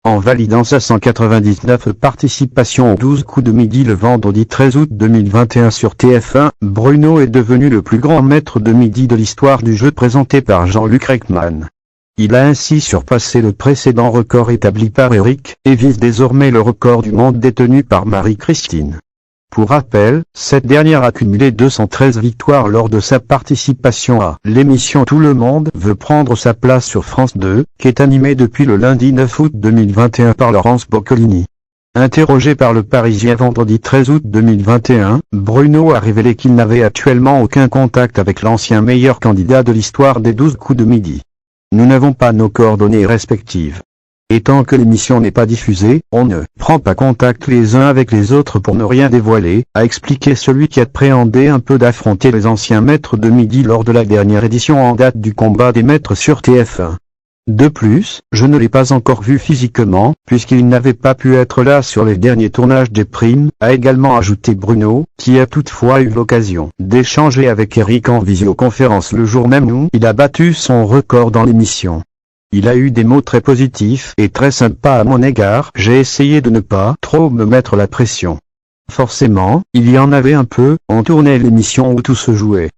en validant sa 199 participation aux 12 coups de midi le vendredi 13 août 2021 sur TF1, Bruno est devenu le plus grand maître de midi de l'histoire du jeu présenté par Jean-Luc Reichmann. Il a ainsi surpassé le précédent record établi par Eric, et vise désormais le record du monde détenu par Marie-Christine. Pour rappel, cette dernière a cumulé 213 victoires lors de sa participation à l'émission Tout le monde veut prendre sa place sur France 2, qui est animée depuis le lundi 9 août 2021 par Laurence Boccolini. Interrogé par Le Parisien vendredi 13 août 2021, Bruno a révélé qu'il n'avait actuellement aucun contact avec l'ancien meilleur candidat de l'histoire des 12 coups de midi. Nous n'avons pas nos coordonnées respectives. Et tant que l'émission n'est pas diffusée, on ne prend pas contact les uns avec les autres pour ne rien dévoiler, a expliqué celui qui appréhendait un peu d'affronter les anciens maîtres de midi lors de la dernière édition en date du combat des maîtres sur TF1. De plus, je ne l'ai pas encore vu physiquement, puisqu'il n'avait pas pu être là sur les derniers tournages des primes, a également ajouté Bruno, qui a toutefois eu l'occasion d'échanger avec Eric en visioconférence le jour même où il a battu son record dans l'émission. Il a eu des mots très positifs et très sympas à mon égard. J'ai essayé de ne pas trop me mettre la pression. Forcément, il y en avait un peu, on tournait l'émission où tout se jouait.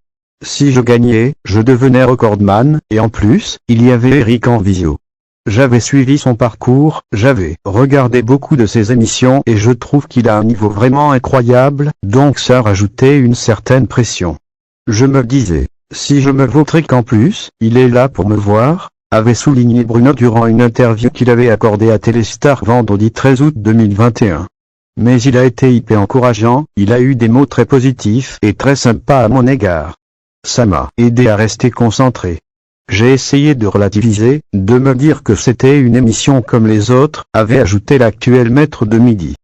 Si je gagnais, je devenais recordman, et en plus, il y avait Eric en visio. J'avais suivi son parcours, j'avais regardé beaucoup de ses émissions et je trouve qu'il a un niveau vraiment incroyable, donc ça rajoutait une certaine pression. Je me disais, si je me vautrais qu'en plus, il est là pour me voir, avait souligné Bruno durant une interview qu'il avait accordée à Téléstar vendredi 13 août 2021. Mais il a été hyper encourageant, il a eu des mots très positifs et très sympas à mon égard. Ça m'a aidé à rester concentré. J'ai essayé de relativiser, de me dire que c'était une émission comme les autres, avait ajouté l'actuel maître de midi.